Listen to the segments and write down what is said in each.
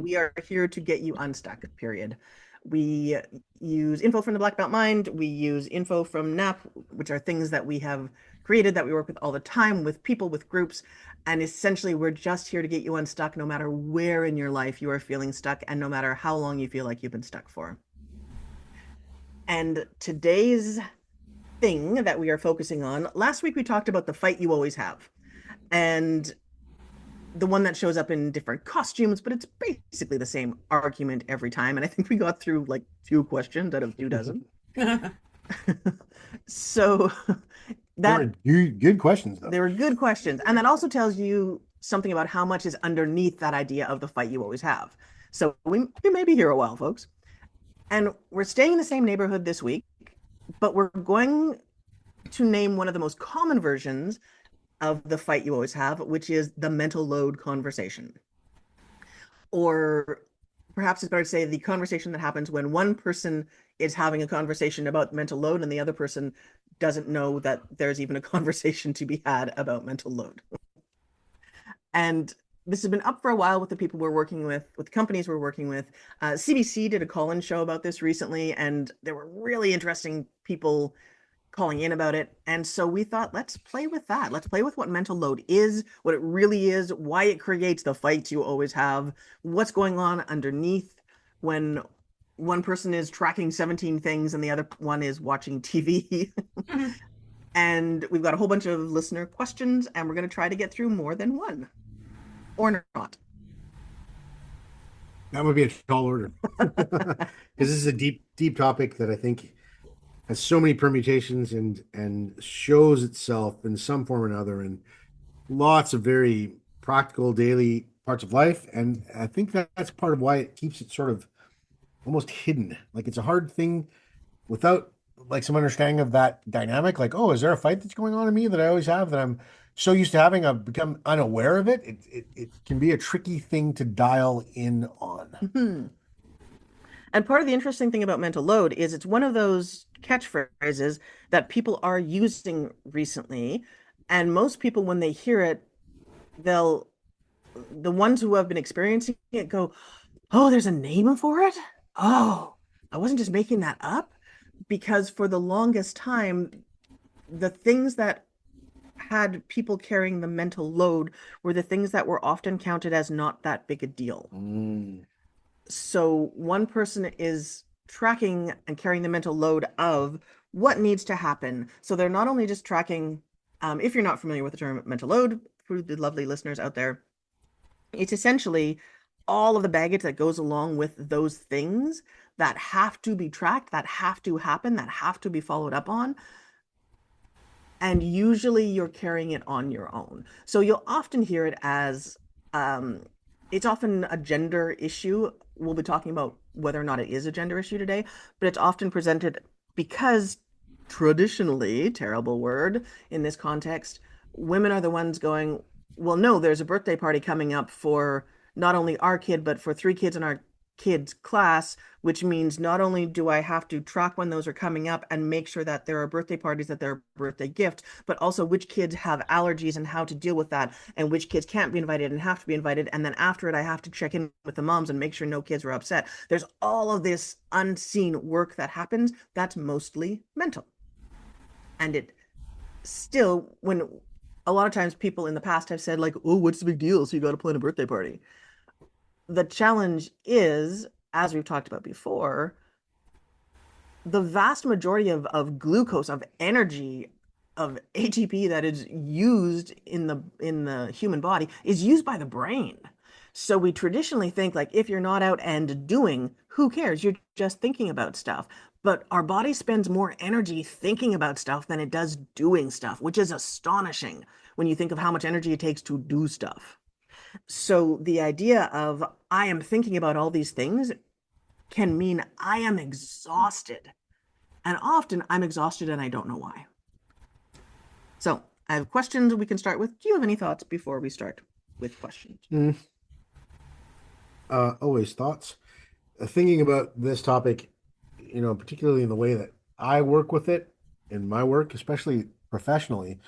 We are here to get you unstuck, period. We use info from the Black Belt Mind. We use info from NAP, which are things that we have created that we work with all the time with people, with groups. And essentially, we're just here to get you unstuck no matter where in your life you are feeling stuck and no matter how long you feel like you've been stuck for. And today's thing that we are focusing on, last week we talked about the fight you always have. And the one that shows up in different costumes, but it's basically the same argument every time. And I think we got through like 2 questions out of 2 dozen. So that They were good questions, though. they were good questions. And that also tells you something about how much is underneath that idea of the fight you always have. So we may be here a while, folks. And we're staying in the same neighborhood this week, but we're going to name one of the most common versions of the fight you always have, which is the mental load conversation. Or perhaps it's better to say the conversation that happens when one person is having a conversation about mental load and the other person doesn't know that there's even a conversation to be had about mental load. And this has been up for a while with the people we're working with companies we're working with. CBC did a call-in show about this recently, and there were really interesting people calling in about it. And so we thought, let's play with that. Let's play with what mental load is, what it really is, why it creates the fights you always have, what's going on underneath when one person is tracking 17 things and the other one is watching TV. And we've got a whole bunch of listener questions, and we're going to try to get through more than one. Or not. That would be a tall order. Because this is a deep topic that I think has so many permutations and shows itself in some form or another in lots of very practical daily parts of life. And I think that's part of why it keeps it sort of almost hidden. Like it's a hard thing without like some understanding of that dynamic. Like, oh, is there a fight that's going on in me that I always have that I'm so used to having? I've become unaware of it. It can be a tricky thing to dial in on. Mm-hmm. And part of the interesting thing about mental load is it's one of those catchphrases that people are using recently. And most people, when they hear it, the ones who have been experiencing it go, oh, there's a name for it? Oh, I wasn't just making that up. Because for the longest time, the things that had people carrying the mental load were the things that were often counted as not that big a deal. Mm. So one person is tracking and carrying the mental load of what needs to happen. So they're not only just tracking, if you're not familiar with the term mental load, for the lovely listeners out there, it's essentially all of the baggage that goes along with those things that have to be tracked, that have to happen, that have to be followed up on. And usually you're carrying it on your own. So you'll often hear it as it's often a gender issue. We'll be talking about whether or not it is a gender issue today, but it's often presented because traditionally, terrible word in this context, women are the ones going, well, no, there's a birthday party coming up for not only our kid, but for 3 kids in our kids' class, which means not only do I have to track when those are coming up and make sure that there are birthday parties, that they're a birthday gift, but also which kids have allergies and how to deal with that, and which kids can't be invited and have to be invited. And then after it, I have to check in with the moms and make sure no kids are upset. There's all of this unseen work that happens that's mostly mental. And it still, when a lot of times people in the past have said, like, oh, what's the big deal? So you got to plan a birthday party. The challenge is, as we've talked about before, the vast majority of glucose, of energy, of ATP that is used in the human body is used by the brain. So we traditionally think like if you're not out and doing, who cares? You're just thinking about stuff. But our body spends more energy thinking about stuff than it does doing stuff, which is astonishing when you think of how much energy it takes to do stuff. So the idea of I am thinking about all these things can mean I am exhausted. And often I'm exhausted and I don't know why. So I have questions we can start with. Do you have any thoughts before we start with questions? Mm. Always thoughts. Thinking about this topic, particularly in the way that I work with it in my work, especially professionally,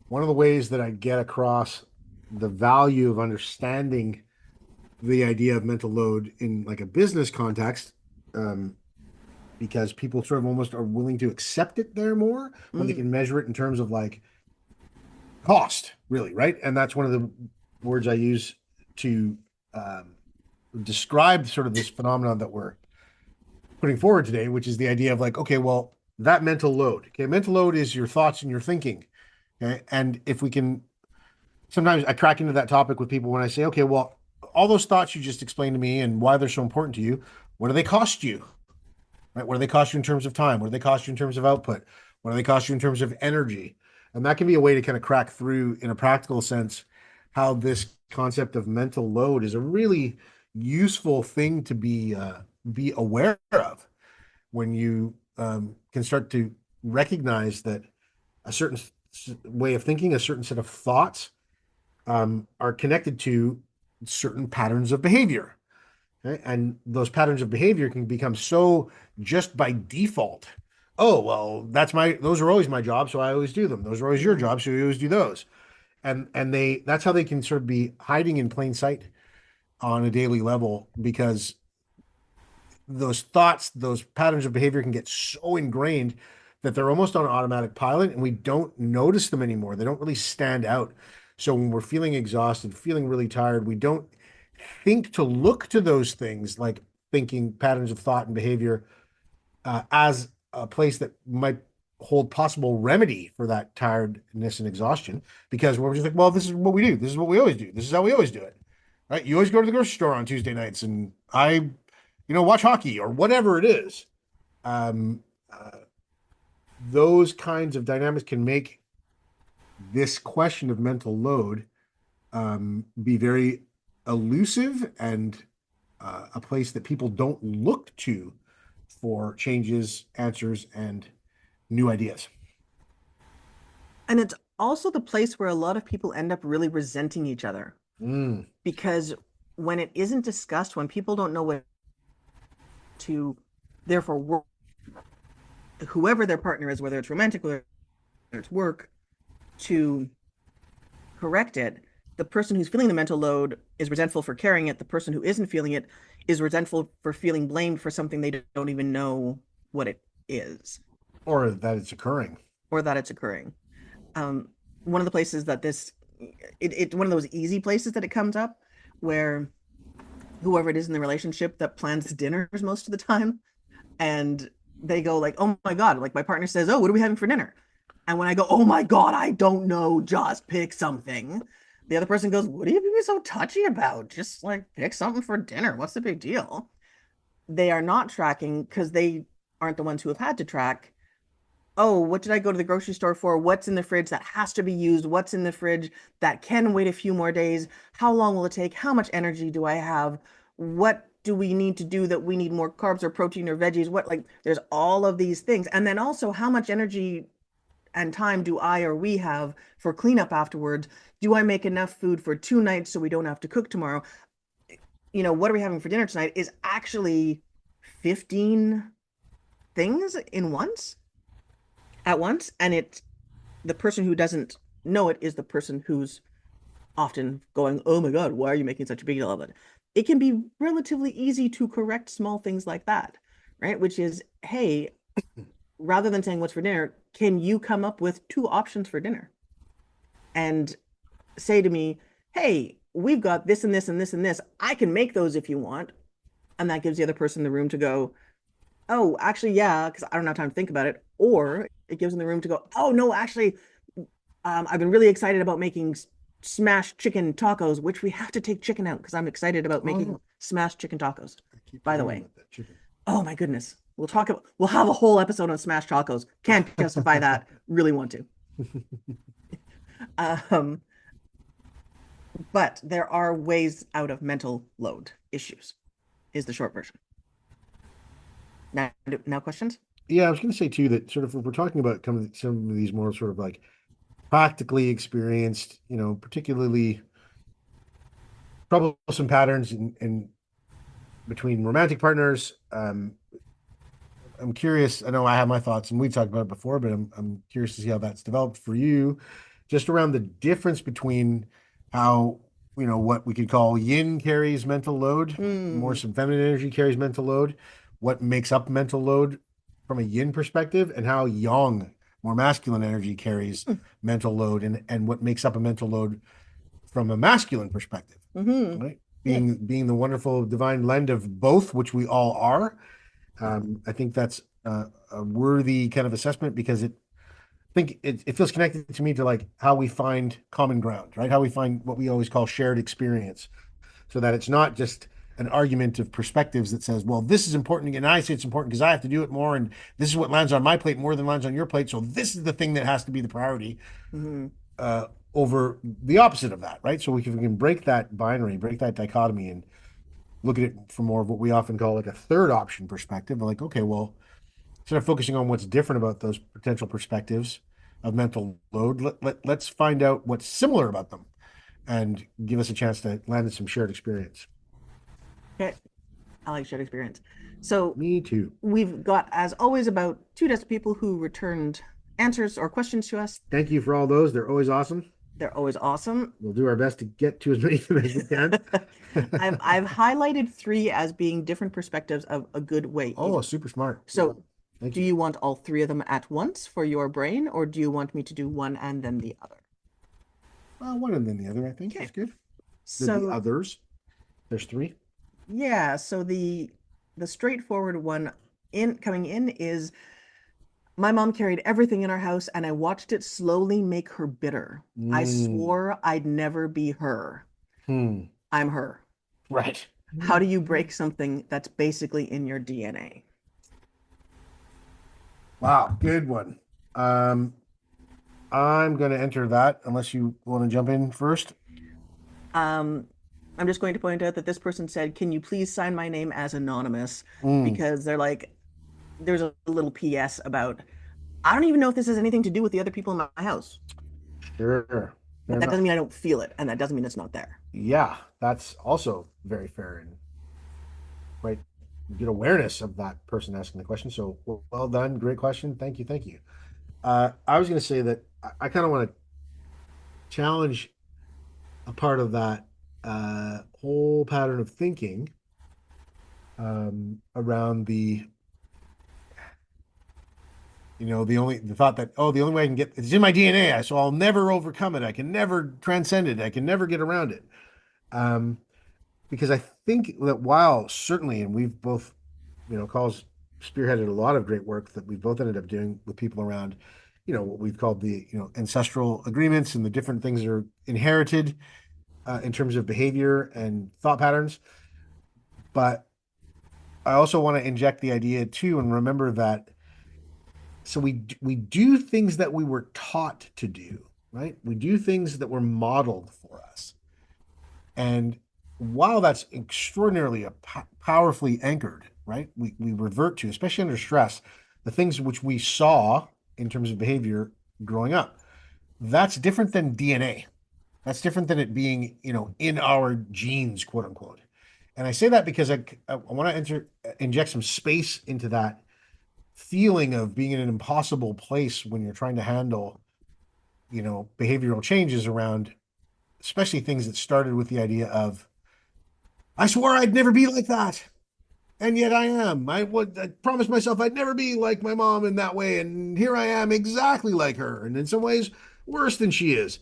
one of the ways that I get across the value of understanding the idea of mental load in like a business context, um, because people sort of almost are willing to accept it there more when they Mm. can measure it in terms of like cost, really, right? And that's one of the words I use to um, describe sort of this phenomenon that we're putting forward today, which is the idea of like, okay, well, that mental load. Okay, mental load is your thoughts and your thinking. Okay, and if we can, sometimes I crack into that topic with people when I say, okay, well, all those thoughts you just explained to me and why they're so important to you, what do they cost you? Right? What do they cost you in terms of time? What do they cost you in terms of output? What do they cost you in terms of energy? And that can be a way to kind of crack through in a practical sense how this concept of mental load is a really useful thing to be aware of when you can start to recognize that a certain way of thinking, a certain set of thoughts are connected to certain patterns of behavior. Okay? And those patterns of behavior can become so just by default. Oh, well, those are always my job, so I always do them. Those are always your Mm. job, so you always do those. And that's how they can sort of be hiding in plain sight on a daily level because those thoughts, those patterns of behavior can get so ingrained that they're almost on automatic pilot and we don't notice them anymore. They don't really stand out. So when we're feeling exhausted, feeling really tired, we don't think to look to those things like thinking patterns of thought and behavior as a place that might hold possible remedy for that tiredness and exhaustion because we're just like, well, this is what we do. This is what we always do. This is how we always do it. Right? You always go to the grocery store on Tuesday nights and watch hockey or whatever it is. Um, uh, those kinds of dynamics can make this question of mental load be very elusive and a place that people don't look to for changes, answers, and new ideas. And it's also the place where a lot of people end up really resenting each other Mm. because when it isn't discussed, when people don't know what to therefore work, whoever their partner is, whether it's romantic, whether it's work, to correct it, the person who's feeling the mental load is resentful for carrying it. The person who isn't feeling it is resentful for feeling blamed for something they don't even know what it is Or that it's occurring. or that it's occurring. Um, one of the places that it's one of those easy places that it comes up where whoever it is in the relationship that plans dinners most of the time and they go like, oh my God, like my partner says, oh, what are we having for dinner? And when I go, oh my God, I don't know, just pick something. The other person goes, what are you being so touchy about? Just like pick something for dinner. What's the big deal? They are not tracking because they aren't the ones who have had to track. Oh, what did I go to the grocery store for? What's in the fridge that has to be used? What's in the fridge that can wait a few more days? How long will it take? How much energy do I have? What do we need to do that we need more carbs or protein or veggies? What, like, there's all of these things. And then also, how much energy and time do I or we have for cleanup afterwards? Do I make enough food for 2 nights so we don't have to cook tomorrow? What are we having for dinner tonight is actually 15 things in once at once. And the person who doesn't know it is the person who's often going, oh my God, why are you making such a big deal of it? It can be relatively easy to correct small things like that, right? Which is, hey, rather than saying what's for dinner, can you come up with 2 options for dinner? And say to me, hey, we've got this and this and this and this. I can make those if you want. And that gives the other person the room to go, oh, actually, yeah, because I don't have time to think about it. Or it gives them the room to go, oh, no, actually, I've been really excited about making smashed chicken tacos, which we have to take chicken out because I'm excited about making Oh, smashed chicken tacos. I keep By the forgetting way, about that chicken. oh my goodness, we'll have a whole episode on smashed tacos. Can't justify that. Really want to. Um, but there are ways out of mental load issues. Is the short version. Now questions? Yeah, I was going to say too that sort of if we're talking about some of these more sort of like practically experienced, particularly troublesome patterns in between romantic partners. I'm curious. I know I have my thoughts, and we've talked about it before, but I'm curious to see how that's developed for you, just around the difference between how what we could call yin carries mental load, more Mm, some feminine energy carries mental load, what makes up mental load from a yin perspective, and how yang, more masculine energy carries mental load, and what makes up a mental load from a masculine perspective, mm-hmm. right? Yeah. Being the wonderful divine blend of both, which we all are. I think that's a worthy kind of assessment because it feels connected to me to like how we find common ground, right? How we find what we always call shared experience, so that it's not just an argument of perspectives that says, well, this is important, and I say it's important because I have to do it more, and this is what lands on my plate more than lands on your plate. So this is the thing that has to be the priority Mm-hmm. uh, over the opposite of that, right? So we can break that binary, break that dichotomy, and look at it from more of what we often call like a third option perspective. Like, okay, well, instead of focusing on what's different about those potential perspectives of mental load, let's find out what's similar about them and give us a chance to land in some shared experience. Okay. I like shared experience. So Me too. we've got, as always, about 2 dozen people who returned answers or questions to us. Thank you for all those. They're always awesome. They're always awesome. We'll do our best to get to as many of them as we can. I've highlighted 3 as being different perspectives of a good way Oh, in. super smart. So Thank do you. you want all 3 of them at once for your brain, or do you want me to do one and then the other? One and then the other, I think, Okay. is good. The So others, there's 3. yeah, so the straightforward one in coming in is my mom carried everything in our house and I watched it slowly make her bitter. I Mm, swore I'd never be her. hmm. I'm her. Right. How do you break something that's basically in your DNA? Wow, good one. Um, I'm going to enter that unless you want to jump in first. Um, I'm just going to point out that this person said, "Can you please sign my name as anonymous?" Mm, Because they're like, there's a little PS about, I don't even know if this has anything to do with the other people in my house, sure. Fair but that doesn't enough. mean I don't feel it, and that doesn't mean it's not there. Yeah, that's also very fair and quite good awareness of that person asking the question. So well done. Great question. Thank you. Thank you. I was going to say that I kind of want to challenge a part of that whole pattern of thinking around the thought that, oh, the only way I can get it's in my DNA, so I'll never overcome it. I can never transcend it. I can never get around it. Um, because I think that while certainly, and we've both, calls spearheaded a lot of great work that we've both ended up doing with people around, what we've called the, ancestral agreements and the different things that are inherited in terms of behavior and thought patterns. But I also want to inject the idea too, and remember that so we do things that we were taught to do, right? We do things that were modeled for us. And while that's extraordinarily powerfully anchored, right? We revert to, especially under stress, the things which we saw in terms of behavior growing up. That's different than DNA. That's different than it being, in our genes, quote unquote. And I say that because I want to inject some space into that feeling of being in an impossible place when you're trying to handle, behavioral changes around, especially things that started with the idea of, I swore I'd never be like that. And yet I am. I promised myself I'd never be like my mom in that way. And here I am exactly like her. And in some ways, worse than she is.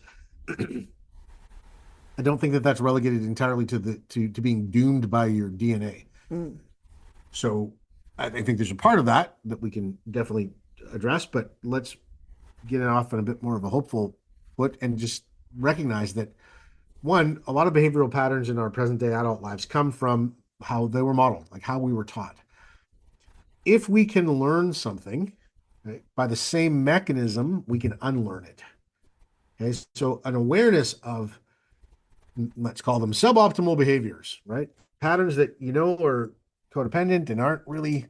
I don't think that that's relegated entirely to being doomed by your DNA. Mm. So I think there's a part of that we can definitely address, but let's get it off on a bit more of a hopeful foot and just recognize that one, a lot of behavioral patterns in our present day adult lives come from how they were modeled, like how we were taught. If we can learn something, right, by the same mechanism, we can unlearn it. Okay, so an awareness of, let's call them suboptimal behaviors, right? Patterns that are codependent and aren't really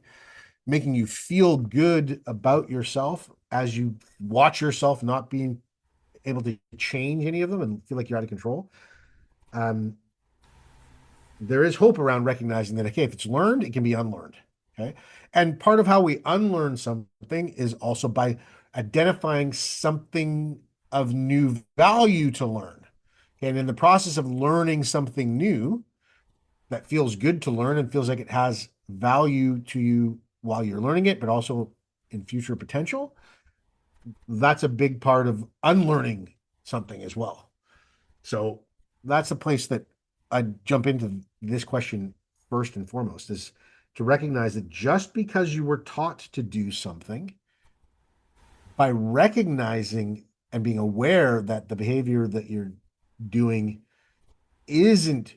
making you feel good about yourself as you watch yourself not being able to change any of them and feel like you're out of control. Um, there is hope around recognizing that, okay, if it's learned, it can be unlearned. Okay. And part of how we unlearn something is also by identifying something of new value to learn. And in the process of learning something new that feels good to learn and feels like it has value to you while you're learning it, but also in future potential, that's a big part of unlearning something as well. So that's the place that I jump into this question first and foremost, is to recognize that just because you were taught to do something, by recognizing and being aware that the behavior that you're doing isn't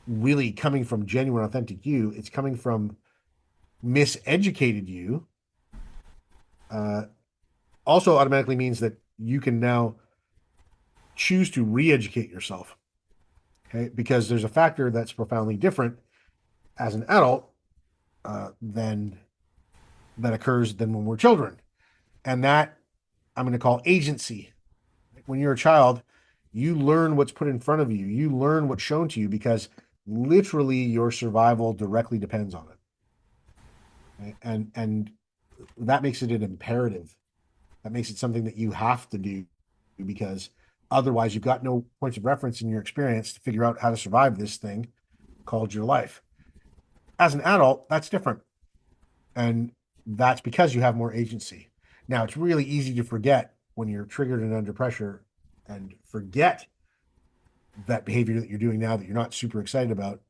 really coming from genuine, authentic you, it's coming from miseducated you, uh, also automatically means that you can now choose to re-educate yourself. Okay, because there's a factor that's profoundly different as an adult than that occurs than when we're children, and that I'm going to call agency. When you're a child, you learn what's put in front of you. You learn what's shown to you because literally your survival directly depends on it. Right? And that makes it an imperative. That makes it something that you have to do because otherwise you've got no points of reference in your experience to figure out how to survive this thing called your life. As an adult, that's different. And that's because you have more agency. Now, it's really easy to forget when you're triggered and under pressure and forget that behavior that you're doing now that you're not super excited about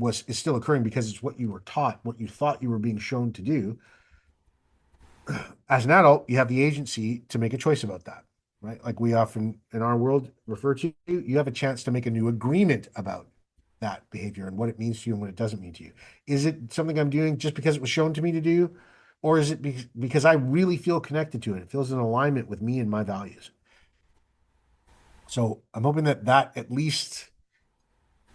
is still occurring because it's what you were taught, what you thought you were being shown to do. As an adult, you have the agency to make a choice about that, right? Like we often in our world refer to, you have a chance to make a new agreement about that behavior and what it means to you and what it doesn't mean to you. Is it something I'm doing just because it was shown to me to do? Or is it because I really feel connected to it? It feels in alignment with me and my values. So I'm hoping that that at least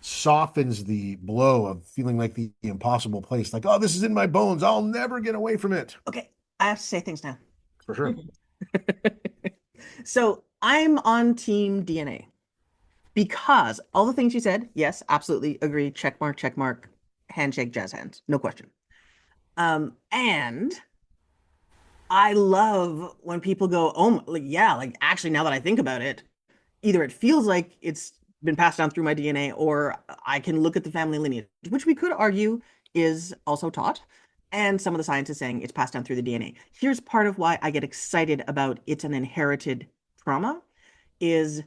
softens the blow of feeling like the impossible place. Like, oh, this is in my bones. I'll never get away from it. Okay, I have to say things now. For sure. So I'm on team DNA because all the things you said, yes, absolutely agree. Check mark, handshake, jazz hands, no question. And I love when people go, oh, like, yeah, like actually, now that I think about it, either it feels like it's been passed down through my DNA, or I can look at the family lineage, which we could argue is also taught. And some of the science is saying it's passed down through the DNA. Here's part of why I get excited about it's an inherited trauma is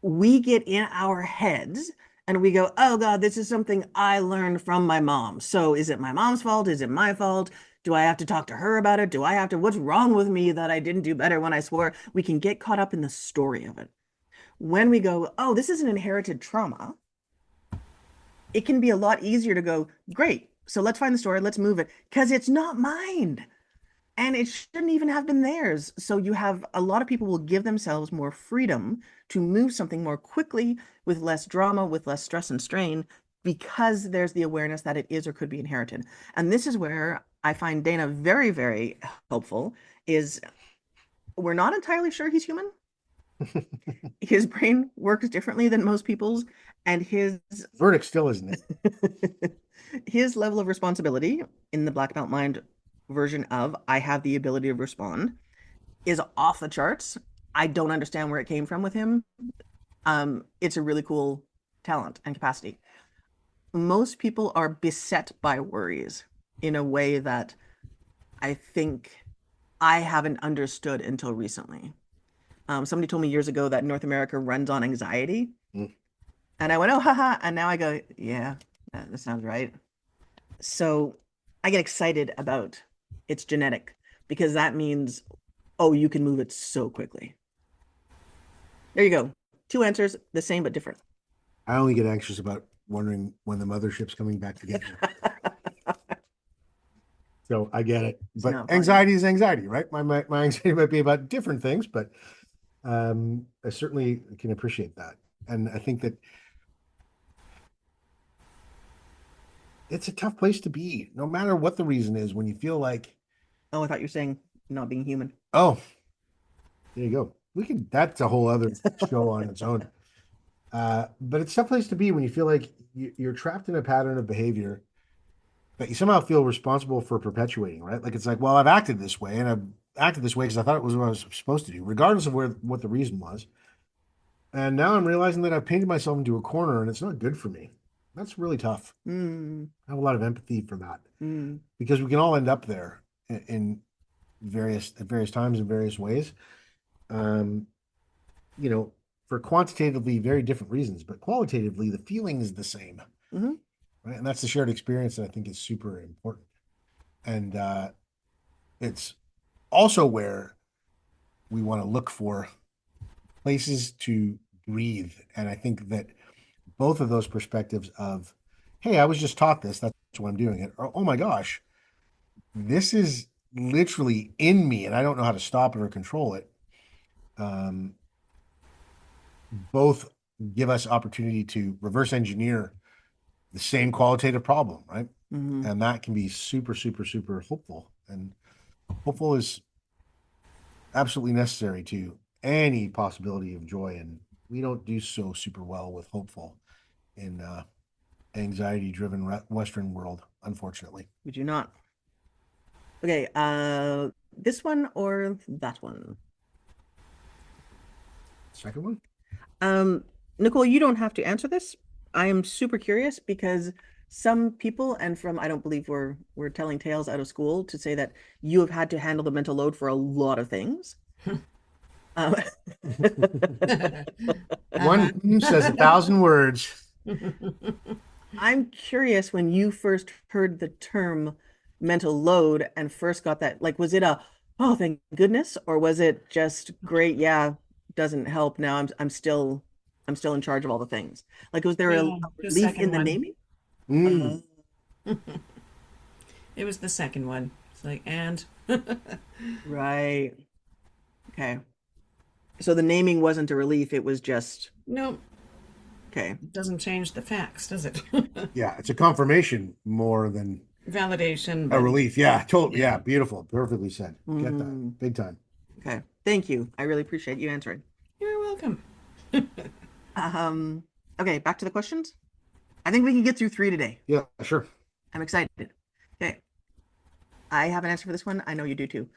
we get in our heads and we go, oh God, this is something I learned from my mom. So is it my mom's fault? Is it my fault? Do I have to talk to her about it? Do I have to, what's wrong with me that I didn't do better when I swore? We can get caught up in the story of it. When we go, oh, this is an inherited trauma, it can be a lot easier to go, great. So let's find the story, let's move it, because it's not mine and it shouldn't even have been theirs. So you have a lot of people will give themselves more freedom to move something more quickly with less drama, with less stress and strain, because there's the awareness that it is or could be inherited. And this is where I find Dana very, very helpful is we're not entirely sure he's human. His brain works differently than most people's, and his Verdict still isn't it? his level of responsibility in the black belt mind version of I have the ability to respond is off the charts. I don't understand where it came from with him. It's a really cool talent and capacity. Most people are beset by worries in a way that I think I haven't understood until recently. Somebody told me years ago that North America runs on anxiety. Mm. And I went, oh, haha. And now I go, yeah, that sounds right. So I get excited about it's genetic because that means, oh, you can move it so quickly. There you go. Two answers, the same but different. I only get anxious about wondering when the mothership's coming back together. So I get it. It's But not funny. anxiety is anxiety, right? My anxiety might be about different things, but I certainly can appreciate that. And I think that it's a tough place to be, no matter what the reason is, when you feel like, Oh, I thought you were saying not being human. oh, there you go. That's a whole other show on its own. But it's a tough place to be when you feel like you're trapped in a pattern of behavior that you somehow feel responsible for perpetuating, right? Like it's like, well, I've acted this way and I've acted this way because I thought it was what I was supposed to do, regardless of what the reason was. And now I'm realizing that I've painted myself into a corner and it's not good for me. That's really tough. Mm, I have a lot of empathy for that mm, because we can all end up there in various times in various ways. Um, you know, for quantitatively very different reasons, but qualitatively the feeling is the same, mm-hmm, right? And that's the shared experience that I think is super important. And it's also where we want to look for places to breathe. And I think that both of those perspectives of, hey, I was just taught this, that's why I'm doing it, or oh my gosh, this is literally in me and I don't know how to stop it or control it. Um, both give us opportunity to reverse engineer the same qualitative problem, right? mm-hmm. And that can be super, super, super hopeful. And hopeful is absolutely necessary to any possibility of joy. And we don't do so super well with hopeful in anxiety driven Western world, unfortunately. We do not. Okay, this one or that one? Second one? Um, Nicole, you don't have to answer this. I am super curious because some people, and from I don't believe we're telling tales out of school to say that you have had to handle the mental load for a lot of things. Um, One Uh-huh. says 1,000 words. I'm curious when you first heard the term mental load and first got that, like, was it a, oh, thank goodness, or was it just great? Yeah, doesn't help. Now I'm still in charge of all the things. Like, was there a No, the relief in second the one. naming? Mm. Uh, It was the second one. It's like, and right. Okay. So the naming wasn't a relief, it was just no, okay. it doesn't change the facts, does it? Yeah, it's a confirmation more than Validation, a but relief. Yeah, totally. yeah, Yeah, beautiful. Perfectly said. Get that. Hmm. Big time. Okay. Thank you. I really appreciate you answering. you're welcome. Um, okay, back to the questions. I think we can get through three today. Yeah, sure. I'm excited. Okay. I have an answer for this one. I know you do too.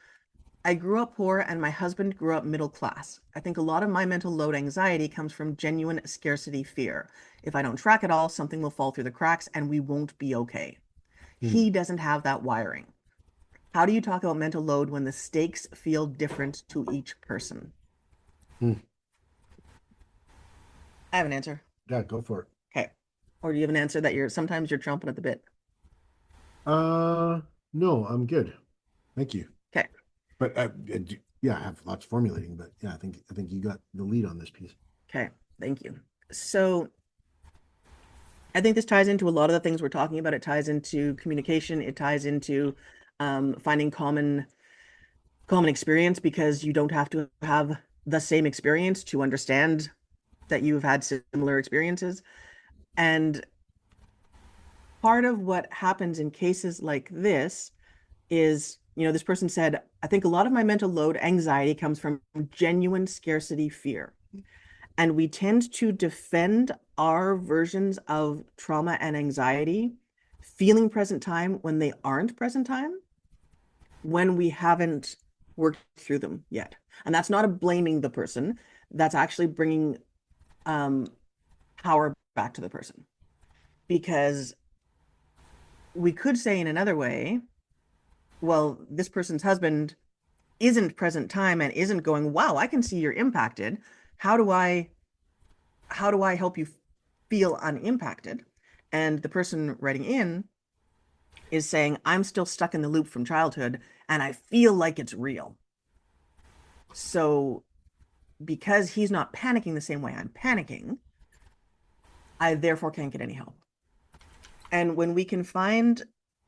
I grew up poor and my husband grew up middle class. I think a lot of my mental load anxiety comes from genuine scarcity fear. If I don't track it all, something will fall through the cracks and we won't be okay. Hmm. He doesn't have that wiring. How do you talk about mental load when the stakes feel different to each person? Hmm. I have an answer. Yeah, go for it. Okay. Or do you have an answer that sometimes you're chomping at the bit? No, I'm good. Thank you. Okay. But yeah, I have lots formulating, but yeah, I think you got the lead on this piece. Okay. Thank you. So I think this ties into a lot of the things we're talking about. It ties into communication. It ties into finding common experience because you don't have to have the same experience to understand that you've had similar experiences. And part of what happens in cases like this is, this person said, I think a lot of my mental load anxiety comes from genuine scarcity fear. And we tend to defend our versions of trauma and anxiety, feeling present time when they aren't present time, when we haven't worked through them yet. And that's not a blaming the person, that's actually bringing um, power back to the person. Because we could say in another way, well, this person's husband isn't present time and isn't going, wow, I can see you're impacted. How do I help you feel unimpacted? And the person writing in is saying, I'm still stuck in the loop from childhood and I feel like it's real. So because he's not panicking the same way I'm panicking, I therefore can't get any help. And when we can find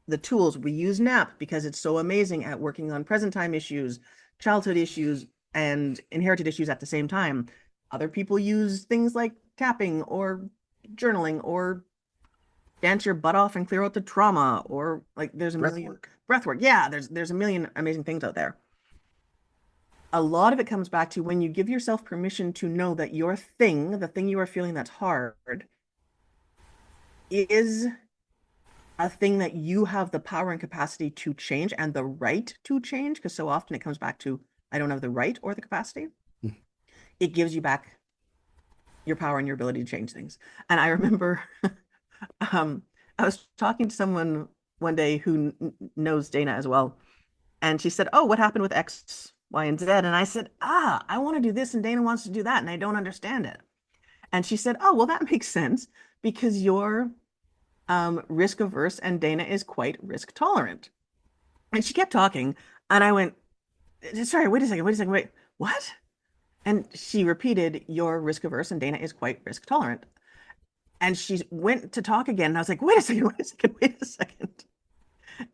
the tools, we use NAP because it's so amazing at working on present time issues, childhood issues, and inherited issues at the same time. Other people use things like tapping or journaling or dance your butt off and clear out the trauma, or like there's a Breath million work. breath work. Yeah, there's a million amazing things out there. A lot of it comes back to when you give yourself permission to know that your thing, the thing you are feeling that's hard, is a thing that you have the power and capacity to change and the right to change, because so often it comes back to I don't have the right or the capacity. Hmm. It gives you back your power and your ability to change things. And I remember um, I was talking to someone one day who knows Dana as well. And she said, "Oh, what happened with X, Y, and Z?" And I said, I want to do this and Dana wants to do that. And I don't understand it. And she said, "Oh, well, that makes sense because you're risk averse and Dana is quite risk tolerant." And she kept talking. And I went, "Sorry, wait a second, wait, what?" And she repeated, "You're risk averse and Dana is quite risk tolerant." And she went to talk again. And I was like, wait a second.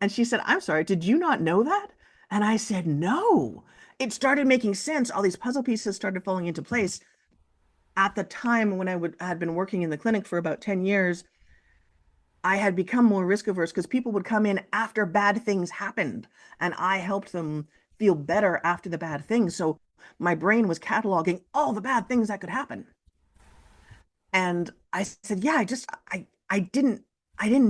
And she said, "I'm sorry, did you not know that?" And I said, "No." It started making sense. All these puzzle pieces started falling into place. At the time when had been working in the clinic for about 10 years, I had become more risk averse because people would come in after bad things happened, and I helped them feel better after the bad things. So my brain was cataloging all the bad things that could happen. And I said, "Yeah, I didn't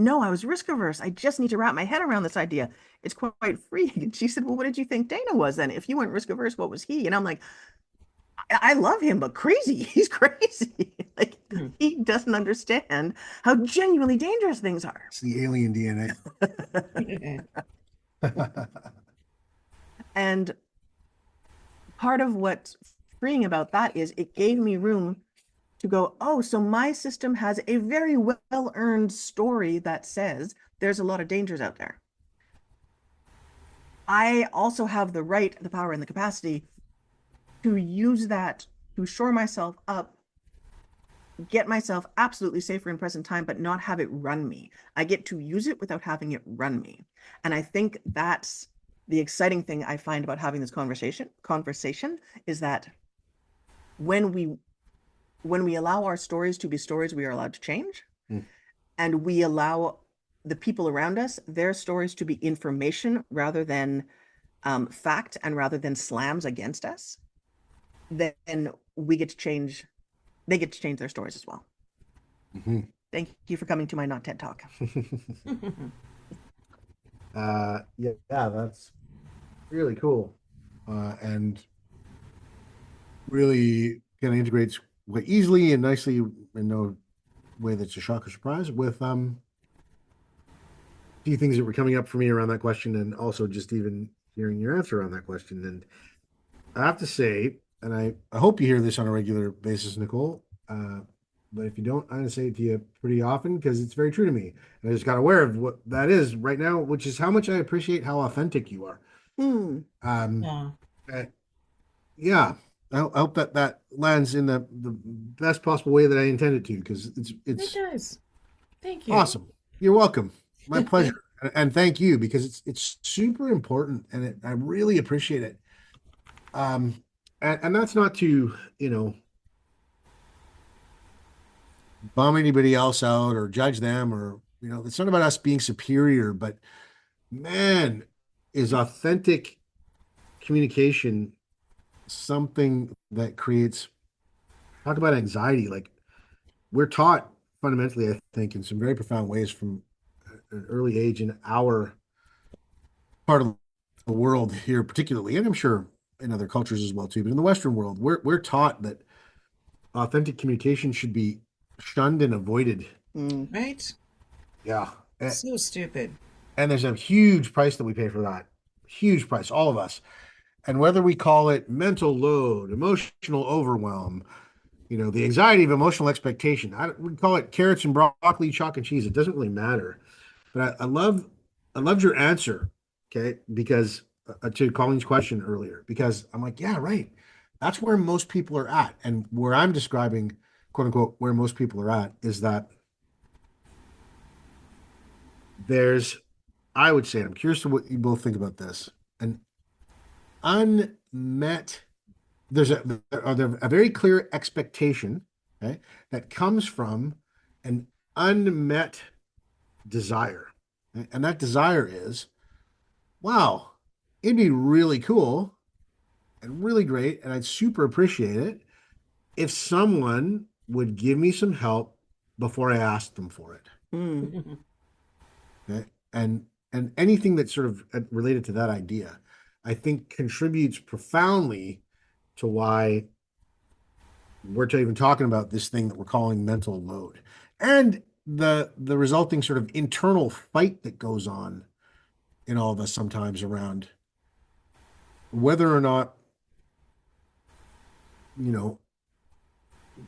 know I was risk averse. I just need to wrap my head around this idea. It's quite freeing." And she said, "Well, what did you think Dana was then? If you weren't risk averse, what was he?" And I'm like, I love him, but crazy. He's crazy. Like Hmm. he doesn't understand how genuinely dangerous things are." It's the alien DNA. And part of what's freeing about that is it gave me room to go, "Oh, so my system has a very well earned story that says there's a lot of dangers out there. I also have the right, the power, and the capacity to use that to shore myself up, get myself absolutely safer in present time, but not have it run me. I get to use it without having it run me." And I think that's the exciting thing I find about having this conversation is that when we allow our stories to be stories we are allowed to change, Mm. and we allow the people around us their stories to be information rather than fact and rather than slams against us, then we get to change, they get to change their stories as well. Mhm. Thank you for coming to my not TED Talk. Yeah, that's really cool. And really kind of integrates quite easily and nicely in no way that's a shock or surprise with a few things that were coming up for me around that question, and also just even hearing your answer on that question. And I have to say, and I hope you hear this on a regular basis, Nicole. But if you don't, I'm going to say it to you pretty often because it's very true to me. And I just got aware of what that is right now, which is how much I appreciate how authentic you are. Hmm. Um, Yeah. uh, yeah, I hope that that lands in the best possible way that I intended to, because It it's does. Thank you. awesome. You're welcome. My pleasure. And thank you, because it's super important, and I really appreciate it. And that's not to, bum anybody else out or judge them, or it's not about us being superior, but man, is authentic communication something that creates, talk about anxiety. Like, we're taught fundamentally, I think, in some very profound ways from an early age in our part of the world here, particularly, and I'm sure in other cultures as well too. But in the Western world, we're taught that authentic communication should be shunned and avoided. Hmm. Right? Yeah, So stupid. and there's a huge price that we pay for that. Huge price, all of us. And whether we call it mental load, emotional overwhelm, the anxiety of emotional expectation, we call it carrots and broccoli, chalk and cheese. It doesn't really matter. But I loved your answer, okay? Because to Colleen's question earlier, because I'm like, yeah, right. That's where most people are at, and where I'm describing, quote unquote, where most people are at is that there's, I would say, I'm curious to what you both think about this, an unmet. There's a very clear expectation, okay, that comes from an unmet desire, okay? And that desire is, wow, it'd be really cool and really great, and I'd super appreciate it if someone would give me some help before I asked them for it. Hmm. Okay? And anything that's sort of related to that idea, I think contributes profoundly to why we're even talking about this thing that we're calling mental load, and the resulting sort of internal fight that goes on in all of us sometimes around whether or not, you know,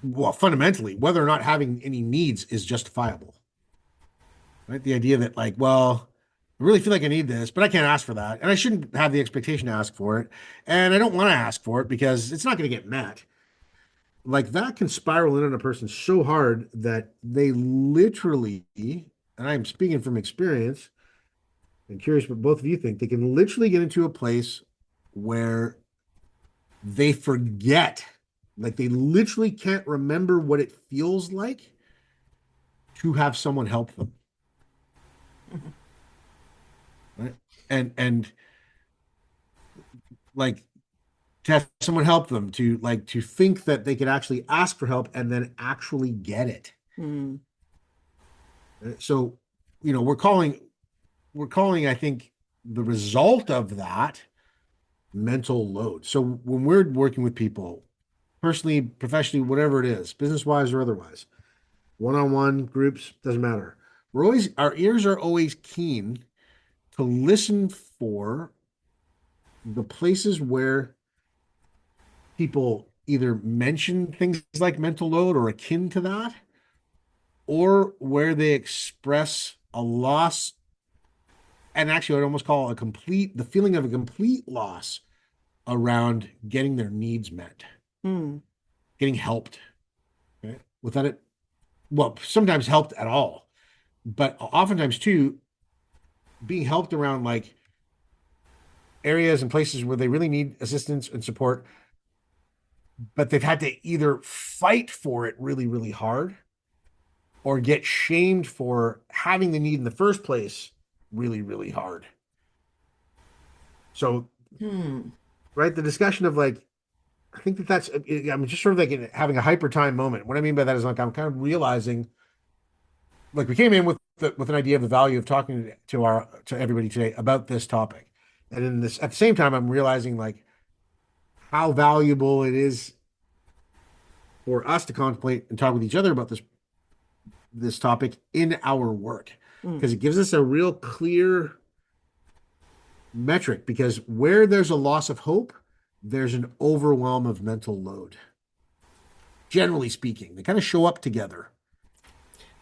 well, fundamentally, whether or not having any needs is justifiable. Right? The idea that, like, well, I really feel like I need this, but I can't ask for that. And I shouldn't have the expectation to ask for it. And I don't want to ask for it because it's not going to get met. Like that can spiral in on a person so hard that they literally, and I'm speaking from experience, I'm curious what both of you think, they can literally get into a place where they forget, like they literally can't remember what it feels like to have someone help them. Right? And like to have someone help them, to like to think that they could actually ask for help and then actually get it. Mm. So, you know, we're calling, I think, the result of that mental load. So when we're working with people, personally, professionally, whatever it is, business wise or otherwise, one-on-one groups, doesn't matter. Our ears are always keen to listen for the places where people either mention things like mental load or akin to that, or where they express a loss, and actually I'd almost call it the feeling of a complete loss around getting their needs met, Mm. getting helped, right? Without it, well, sometimes helped at all, but oftentimes too, being helped around like areas and places where they really need assistance and support, but they've had to either fight for it really, really hard or get shamed for having the need in the first place really, really hard. So, Hmm. right, the discussion of like, I think that's, I'm just sort of like having a hyper time moment. What I mean by that is like, I'm kind of realizing, like, we came in with an idea of the value of talking to everybody today about this topic. And in this, at the same time, I'm realizing like how valuable it is for us to contemplate and talk with each other about this topic in our work, Mm. because it gives us a real clear metric, because where there's a loss of hope, there's an overwhelm of mental load. Generally speaking, they kind of show up together.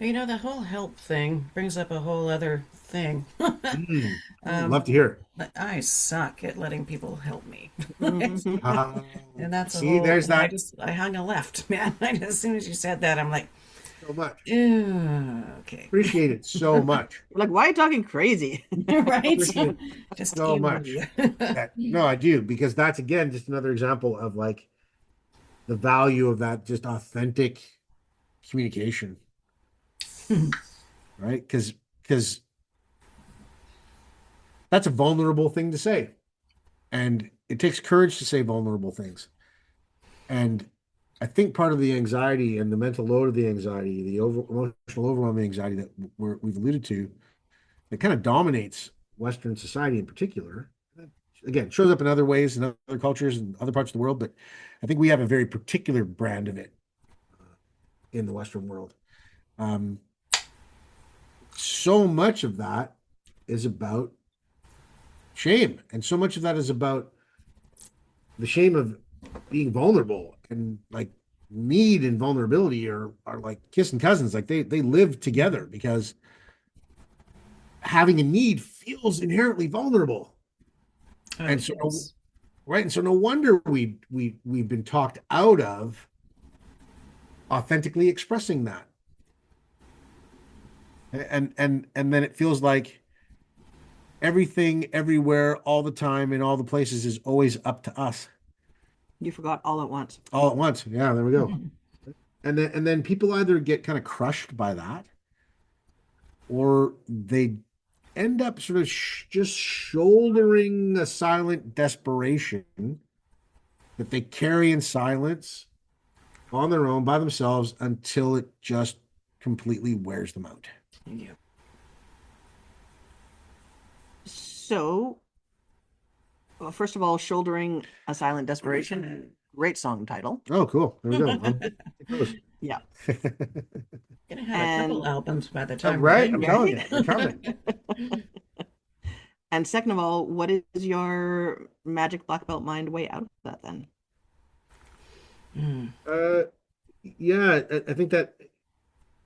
You know, the whole help thing brings up a whole other thing. Love to hear. But I suck at letting people help me. Mhm. Uh, And that's a See, whole, there's and that I hung a left, man. As soon as you said that, I'm like, so much. ew, okay. Appreciate it so much. Like, why are you talking crazy? Right? Appreciate it Just so much. ew. No, I do, because that's again just another example of like the value of that just authentic communication, right? Because that's a vulnerable thing to say, and it takes courage to say vulnerable things. And I think part of the anxiety and the mental load of the anxiety, the emotional overwhelming anxiety that we've alluded to, that kind of dominates Western society in particular, again, shows up in other ways in other cultures and other parts of the world, but I think we have a very particular brand of it in the Western world. Um, so much of that is about shame, and so much of that is about the shame of being vulnerable, and like need and vulnerability are like kissing cousins. Like they live together, because having a need feels inherently vulnerable. Oh, And so, yes. right, and so no wonder we've been talked out of authentically expressing that. And then it feels like everything everywhere all the time in all the places is always up to us You forgot all at once. all at once. Yeah, there we go. And then people either get kind of crushed by that, or they end up sort of just shouldering a silent desperation that they carry in silence on their own by themselves until it just completely wears them out. Yeah. So, well, first of all, shouldering a silent desperation. Great song title. Oh, cool. There we go. Take those. Yeah. Gonna have a couple And albums by the time we're Right? done I'm here. telling you, they're coming. and second of all, what is your magic black belt mind way out of that then? Uh, yeah, I think that,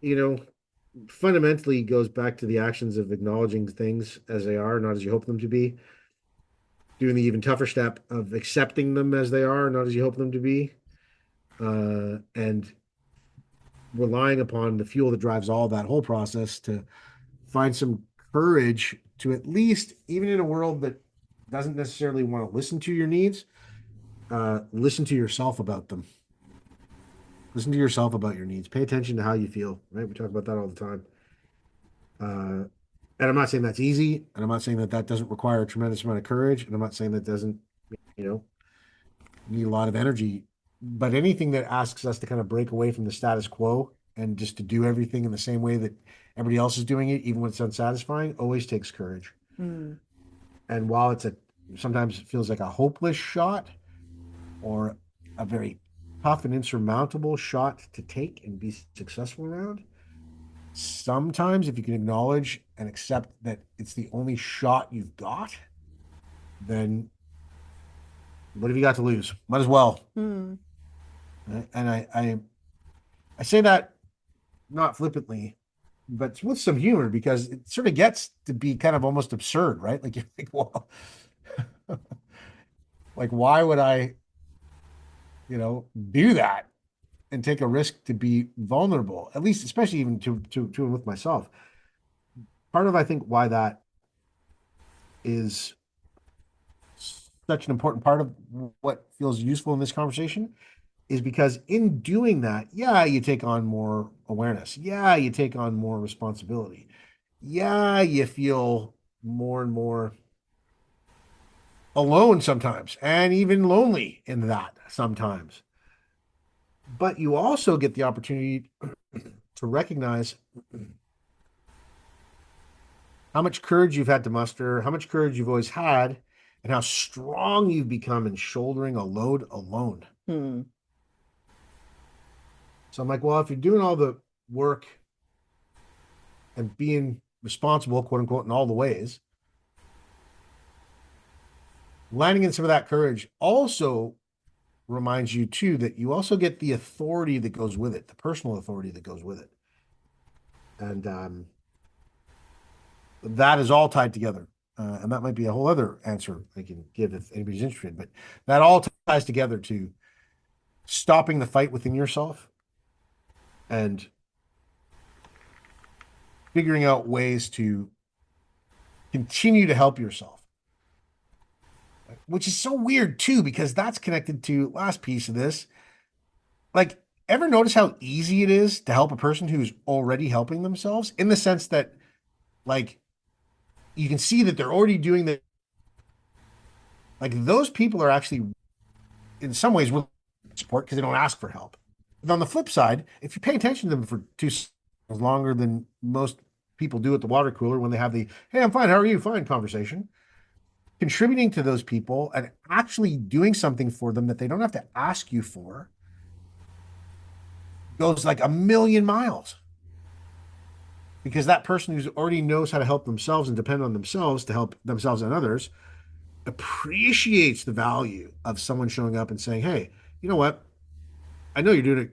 you know, fundamentally goes back to the actions of acknowledging things as they are, not as you hope them to be. Doing the even tougher step of accepting them as they are, not as you hope them to be. And relying upon the fuel that drives all that whole process to find some courage to, at least, even in a world that doesn't necessarily want to listen to your needs, listen to yourself about them. Listen to yourself about your needs. Pay attention to how you feel, right? We talk about that all the time. And I'm not saying that's easy, and I'm not saying that that doesn't require a tremendous amount of courage, and I'm not saying that doesn't, you know, need a lot of energy. But anything that asks us to kind of break away from the status quo and just to do everything in the same way that everybody else is doing it, even when it's unsatisfying, always takes courage. Hmm. And while sometimes it feels like a hopeless shot or a very tough and insurmountable shot to take and be successful around, sometimes if you can acknowledge and accept that it's the only shot you've got, then what have you got to lose? Might as well. Hmm. And I say that not flippantly, but with some humor, because it sort of gets to be kind of almost absurd, right? Like, you think, well, like, why would I, do that and take a risk to be vulnerable, at least, especially even to and with myself. Part of, I think, why that is such an important part of what feels useful in this conversation is because in doing that, yeah, you take on more awareness. Yeah, you take on more responsibility. Yeah, you feel more and more alone sometimes and even lonely in that sometimes. But you also get the opportunity to recognize how much courage you've had to muster, how much courage you've always had, and how strong you've become in shouldering a load alone. Hmm. So I'm like, well, if you're doing all the work and being responsible, quote unquote, in all the ways, landing in some of that courage also reminds you too that you also get the authority that goes with it, the personal authority that goes with it. And that is all tied together. And that might be a whole other answer I can give if anybody's interested, but that all ties together to stopping the fight within yourself and figuring out ways to continue to help yourself, which is so weird too, because that's connected to last piece of this. Like, ever notice how easy it is to help a person who's already helping themselves, in the sense that, like, you can see that they're already doing the, like, those people are actually in some ways willing to support because they don't ask for help. But on the flip side, if you pay attention to them for 2 seconds longer than most people do at the water cooler when they have the "Hey, I'm fine, how are you?" Fine conversation, contributing to those people and actually doing something for them that they don't have to ask you for goes like a million miles, because that person who already knows how to help themselves and depend on themselves to help themselves and others appreciates the value of someone showing up and saying, "Hey, you know what? I know you're doing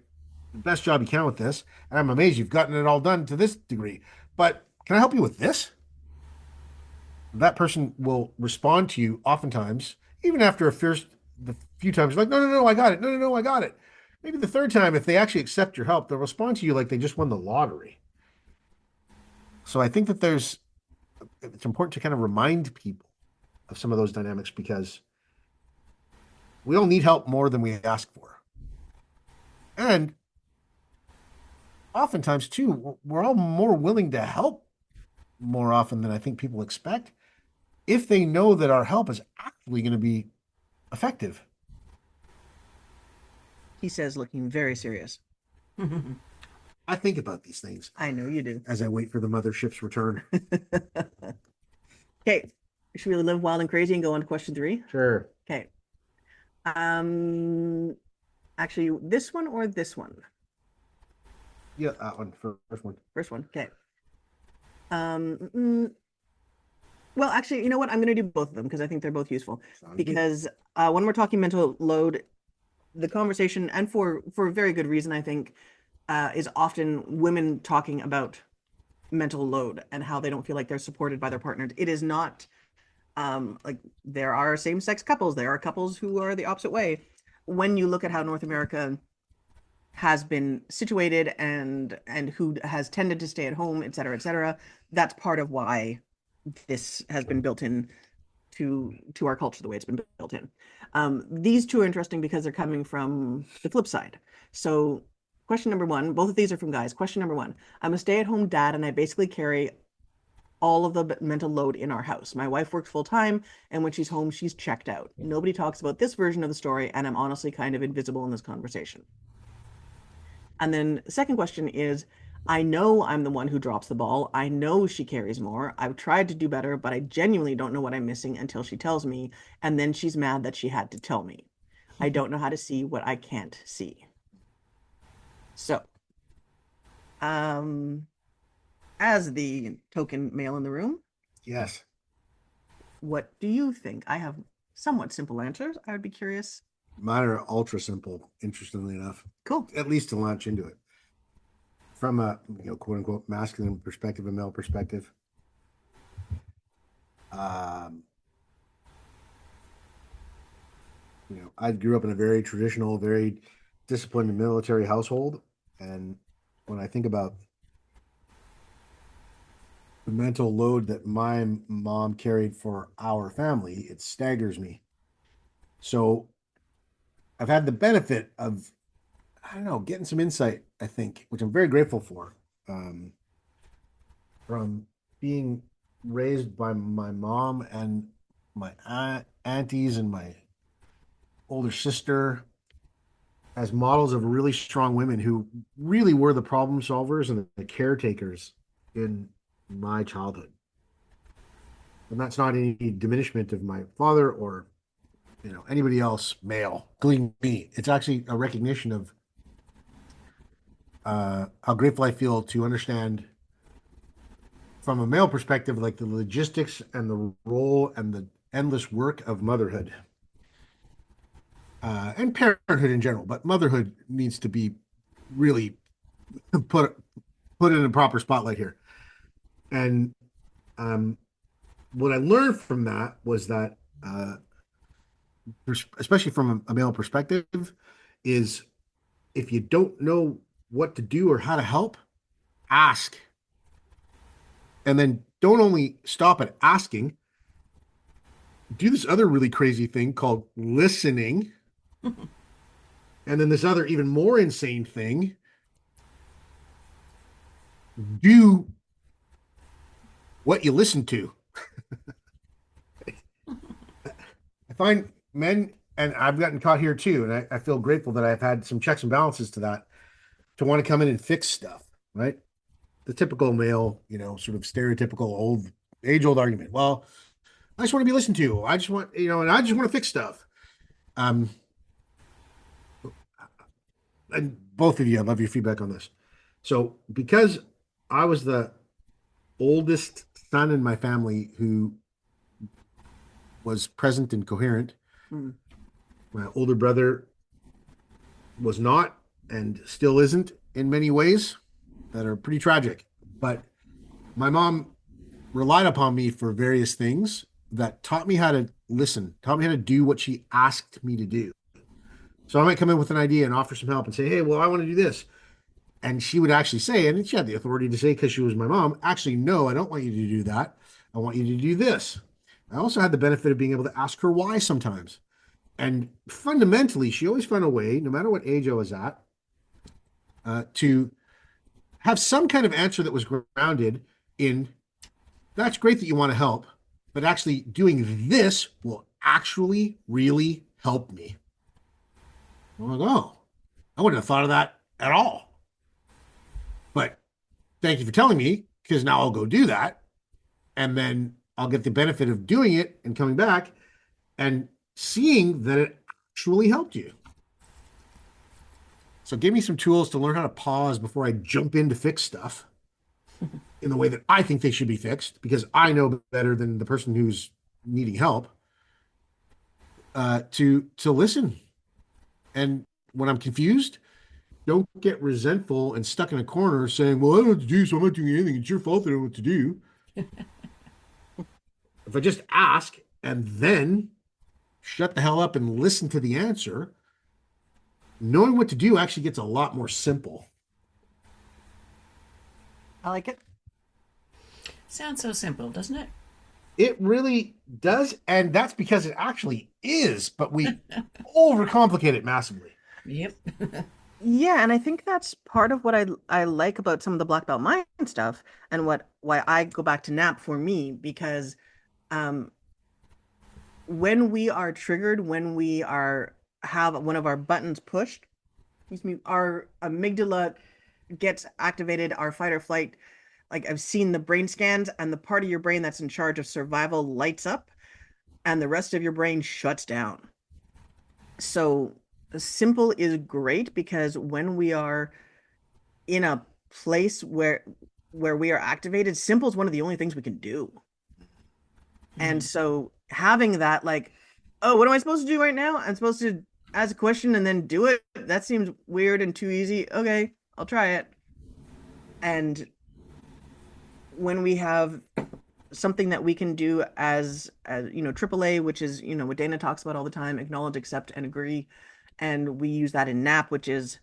the best job you can with this, and I'm amazed you've gotten it all done to this degree, but can I help you with this?" That person will respond to you oftentimes, even after the few times, like, "No, no, no, I got it. No, no, no, I got it." Maybe the third time, if they actually accept your help, they'll respond to you like they just won the lottery. So I think that it's important to kind of remind people of some of those dynamics, because we all need help more than we ask for. And oftentimes, too, we're all more willing to help more often than I think people expect, if they know that our help is actually going to be effective. He says, looking very serious. I think about these things I know you do. as I wait for the mothership's return. Okay. Should we live wild and crazy and go on to question 3? Sure. Okay. Um, actually, this one or this one? Yeah, that one, first one. First one. Okay. Mm, well, actually, you know what? I'm going to do both of them because I think they're both useful. Sounds good. Because when we're talking mental load, the conversation, and for a very good reason, I think, is often women talking about mental load and how they don't feel like they're supported by their partners. It is not like there are same-sex couples, there are couples who are the opposite way. When you look at how North America has been situated and who has tended to stay at home, et cetera, that's part of why this has been built in to our culture the way it's been built in. These two are interesting because they're coming from the flip side. So, question number one, both of these are from guys. Question number one, I'm a stay-at-home dad and I basically carry all of the mental load in our house. My wife works full time, and when she's home, she's checked out. Nobody talks about this version of the story, and I'm honestly kind of invisible in this conversation. And then the second question is, I know I'm the one who drops the ball. I know she carries more. I've tried to do better, but I genuinely don't know what I'm missing until she tells me. And then she's mad that she had to tell me. I don't know how to see what I can't see. So, um, as the token male in the room, Yes. what do you think? I have somewhat simple answers. I would be curious. Mine are ultra simple, interestingly enough, Cool. at least to launch into it. From a quote unquote masculine perspective, a male perspective. Um, I grew up in a very traditional, very disciplined military household. And when I think about the mental load that my mom carried for our family, it staggers me. So I've had the benefit of, I don't know, getting some insight, I think, which I'm very grateful for, um, from being raised by my mom and my aunties and my older sister as models of really strong women who really were the problem solvers and the caretakers in my childhood. And that's not any diminishment of my father or anybody else male, including me. It's actually a recognition of how grateful I feel to understand from a male perspective, like the logistics and the role and the endless work of motherhood, and parenthood in general. But motherhood needs to be really put put in a proper spotlight here. And um, what I learned from that was that, especially from a male perspective, is if you don't know what to do or how to help, ask. And then don't only stop at asking, do this other really crazy thing called listening. And then this other even more insane thing, do what you listen to. I find men, and I've gotten caught here too, and I feel grateful that I've had some checks and balances to that, to want to come in and fix stuff, right? The typical male, sort of stereotypical old age old argument. Well, I just want to be listened to. I just want, and I just want to fix stuff. Um, and both of you, I love your feedback on this. So, because I was the oldest son in my family who was present and coherent, Mm. my older brother was not and still isn't in many ways that are pretty tragic. But my mom relied upon me for various things that taught me how to listen, taught me how to do what she asked me to do. So I might come in with an idea and offer some help and say, hey, well, I want to do this. And she would actually say, and she had the authority to say, because she was my mom, actually, no, I don't want you to do that. I want you to do this. I also had the benefit of being able to ask her why sometimes. And fundamentally, she always found a way, no matter what age I was at, to have some kind of answer that was grounded in, that's great that you want to help, but actually doing this will actually really help me. I'm like, oh, I wouldn't have thought of that at all. But thank you for telling me, because now I'll go do that. And then I'll get the benefit of doing it and coming back and seeing that it actually helped you. So give me some tools to learn how to pause before I jump in to fix stuff in the way that I think they should be fixed because I know better than the person who's needing help. To listen, and when I'm confused, don't get resentful and stuck in a corner saying, "Well, I don't know what to do, so I'm not doing anything. It's your fault that I don't know what to do." If I just ask and then shut the hell up and listen to the answer, knowing what to do actually gets a lot more simple. I like it. Sounds so simple, doesn't it? It really does, and that's because it actually is, but we overcomplicate it massively. Yep. Yeah, and I think that's part of what I like about some of the black belt mind stuff and why I go back to nap for me because um when we are triggered, when we are have one of our buttons pushed, excuse me, our amygdala gets activated, our fight or flight, like I've seen the brain scans and the part of your brain that's in charge of survival lights up and the rest of your brain shuts down. So simple is great because when we are in a place where we are activated, simple is one of the only things we can do. And so having that like, oh, what am I supposed to do right now? I'm supposed to ask a question and then do it. That seems weird and too easy. Okay, I'll try it. And when we have something that we can do as AAA, which is what Dana talks about all the time, acknowledge, accept, and agree, and we use that in NAP, which is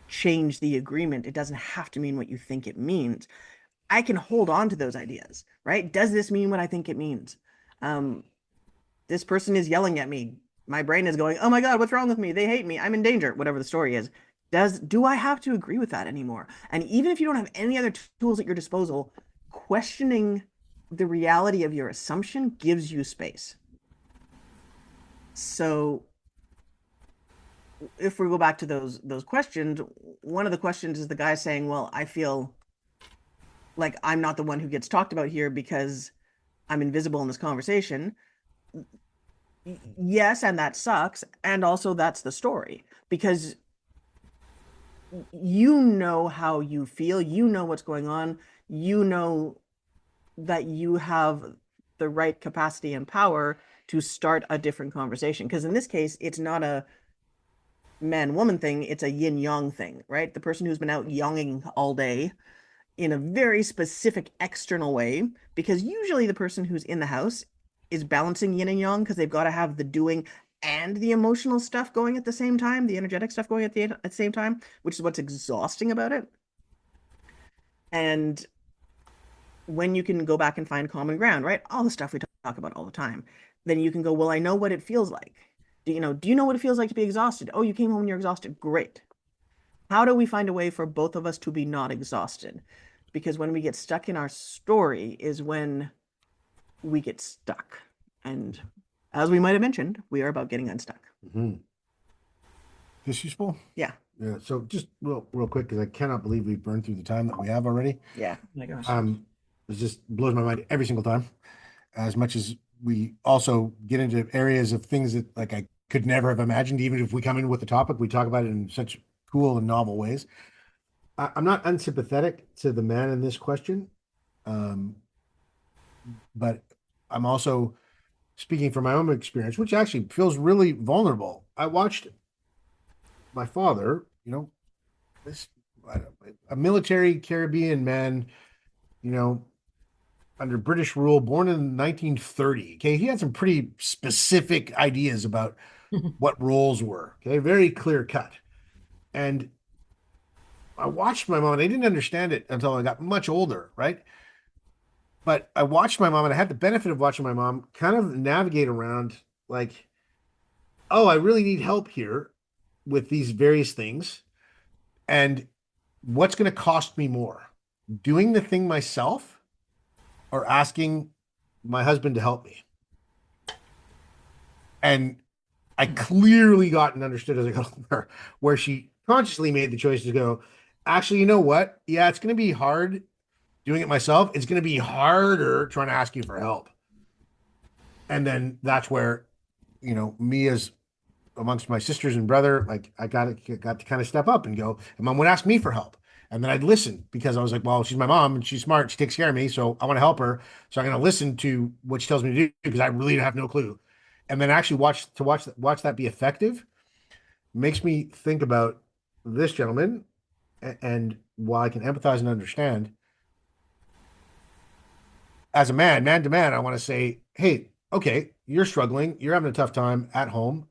change the agreement. It doesn't have to mean what you think it means. I can hold on to those ideas, right? Does this mean what I think it means? Um, this person is yelling at me. My brain is going, oh my God, what's wrong with me? They hate me. I'm in danger, whatever the story is. Do I have to agree with that anymore? And even if you don't have any other tools at your disposal, questioning the reality of your assumption gives you space. So if we go back to those questions, one of the questions is the guy saying, well, I feel like I'm not the one who gets talked about here because I'm invisible in this conversation. Yes, and that sucks. And also that's the story because you know how you feel, you know what's going on, you know that you have the right capacity and power to start a different conversation. Because in this case, it's not a man woman thing, it's a yin yang thing, right? The person who's been out yonging all day in a very specific external way, because usually the person who's in the house is balancing yin and yang because they've got to have the doing and the emotional stuff going at the same time, the energetic stuff going at the same time, which is what's exhausting about it. And when you can go back and find common ground, right? All the stuff we talk about all the time, then you can go, well, I know what it feels like. Do you know what it feels like to be exhausted? Oh, you came home and you're exhausted. Great. How do we find a way for both of us to be not exhausted? Because when we get stuck in our story is when we get stuck. And as we might have mentioned, we are about getting unstuck. Mm-hmm. This useful? Yeah. Yeah. So just real quick, because I cannot believe we've burned through the time that we have already. Yeah. Oh my gosh. It just blows my mind every single time. As much as we also get into areas of things that like I could never have imagined, even if we come in with the topic, we talk about it in such cool and novel ways. I'm not unsympathetic to the man in this question, um, but I'm also speaking from my own experience, which actually feels really vulnerable. I watched my father, this a military Caribbean man, you know, under British rule, born in 1930. Okay, he had some pretty specific ideas about what roles were. Okay, very clear cut. And I watched my mom, and I didn't understand it until I got much older, right? But I watched my mom, and I had the benefit of watching my mom kind of navigate around like, oh, I really need help here with these various things. And what's going to cost me more? Doing the thing myself or asking my husband to help me? And I clearly got and understood as I got older where she consciously made the choice to go, actually, you know what? Yeah, it's going to be hard doing it myself. It's going to be harder trying to ask you for help. And then that's where, me as amongst my sisters and brother, like I got to kind of step up and go, and mom would ask me for help. And then I'd listen because I was like, well, she's my mom and she's smart. She takes care of me. So I want to help her. So I'm going to listen to what she tells me to do because I really have no clue. And then actually watch that be effective makes me think about this gentleman. And while I can empathize and understand, as a man to man, I want to say, hey, okay, you're struggling. You're having a tough time at home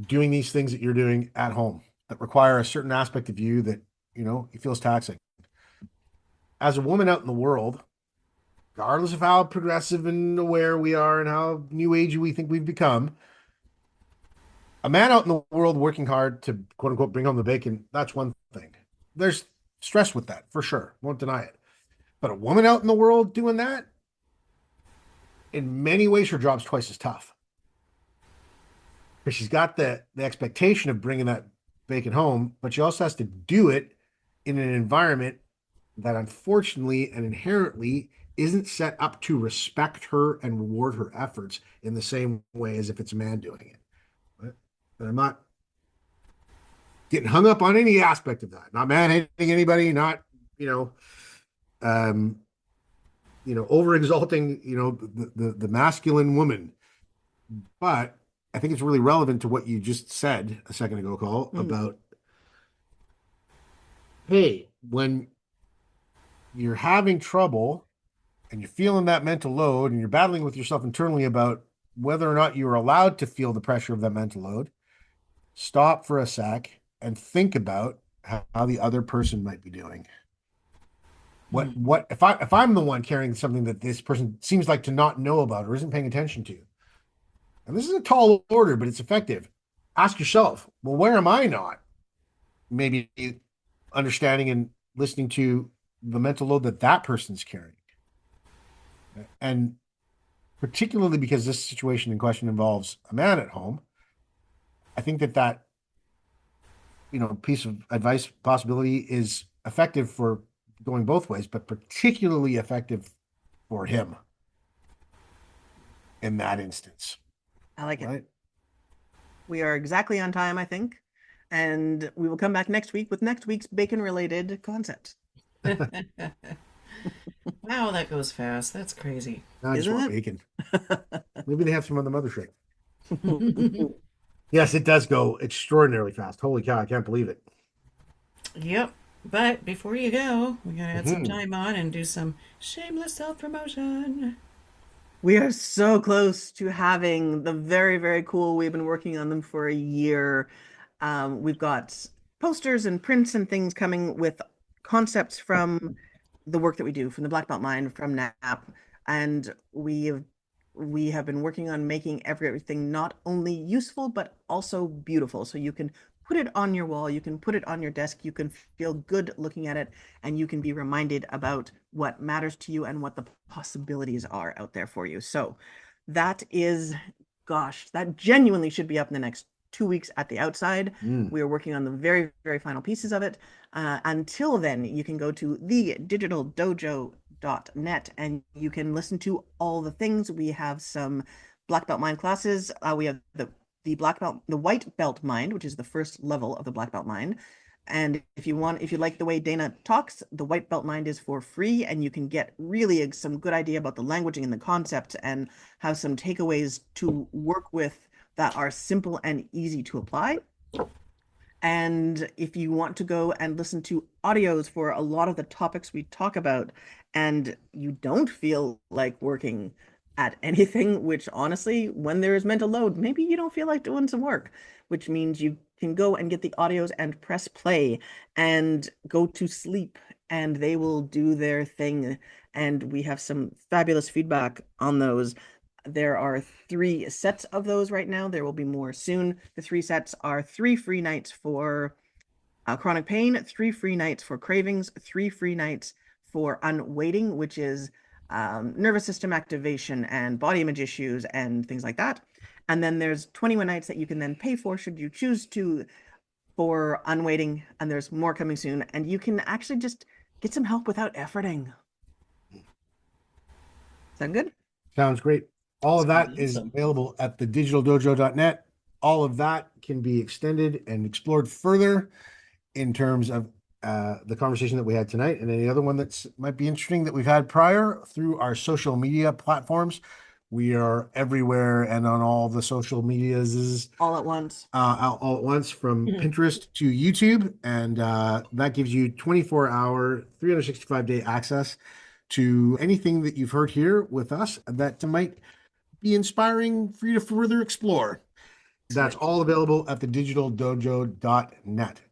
doing these things that you're doing at home that require a certain aspect of you that, it feels taxing. As a woman out in the world, regardless of how progressive and aware we are and how new agey we think we've become, a man out in the world working hard to quote unquote bring home the bacon, that's one thing. There's stress with that for sure. Won't deny it. But a woman out in the world doing that, in many ways, her job's twice as tough because she's got the expectation of bringing that bacon home, but she also has to do it in an environment that unfortunately and inherently isn't set up to respect her and reward her efforts in the same way as if it's a man doing it. But I'm not getting hung up on any aspect of that. Not man hating anybody, not, you know, um, over exalting, the masculine woman. But I think it's really relevant to what you just said a second ago, Cole, about, hey, when you're having trouble and you're feeling that mental load and you're battling with yourself internally about whether or not you're allowed to feel the pressure of that mental load, stop for a sec and think about how the other person might be doing. What if I'm the one carrying something that this person seems like to not know about or isn't paying attention to? And this is a tall order, but it's effective. Ask yourself, well, where am I not? Maybe understanding and listening to the mental load that person's carrying. And particularly because this situation in question involves a man at home, I think that piece of advice possibility is effective for going both ways, but particularly effective for him in that instance. I like it. Right? We are exactly on time, I think. And we will come back next week with next week's bacon related concept. Wow, that goes fast. That's crazy. I just Isn't want it? bacon. Maybe they have some on the mothership. Yes, it does go extraordinarily fast. Holy cow, I can't believe it. Yep. But before you go, we gotta add some Mhm. time on and do some shameless self promotion. We are so close to having the very, very cool. We've been working on them for a year. We've got posters and prints and things coming with concepts from the work that we do, from the Black Belt Mind, from NAP, and we have been working on making everything not only useful but also beautiful. So you can put it on your wall, you can put it on your desk, you can feel good looking at it, and you can be reminded about what matters to you and what the possibilities are out there for you. So that is, gosh, that genuinely should be up in the next 2 weeks at the outside. Mm. We are working on the very, very final pieces of it. Until then, you can go to thedigitaldojo.net and you can listen to all the things. We have some Black Belt Mind classes. We have the White Belt Mind, which is the first level of the Black Belt Mind. And if you like the way Dana talks, the White Belt Mind is for free, and you can get really some good idea about the languaging and the concept and have some takeaways to work with that are simple and easy to apply. And if you want to go and listen to audios for a lot of the topics we talk about, and you don't feel like working at anything, which honestly, when there is mental load, maybe you don't feel like doing some work, which means you can go and get the audios and press play and go to sleep, and they will do their thing. And we have some fabulous feedback on those. There are 3 sets of those right now. There will be more soon. The 3 sets are 3 free nights for chronic pain, 3 free nights for cravings, 3 free nights for unweighting, which is nervous system activation and body image issues and things like that. And then there's 21 nights that you can then pay for should you choose to for unweighting. And there's more coming soon. And you can actually just get some help without efforting. Sound good? Sounds great. All of that Sounds is awesome. available at thedigitaldojo.net. all of that can be extended and explored further in terms of the conversation that we had tonight, and any other one that's might be interesting that we've had prior through our social media platforms. We are everywhere and on all the social medias All at once. all at once, from Pinterest to YouTube, and that gives you 24-hour, 365-day access to anything that you've heard here with us that might be inspiring for you to further explore. That's all available at thedigitaldojo.net.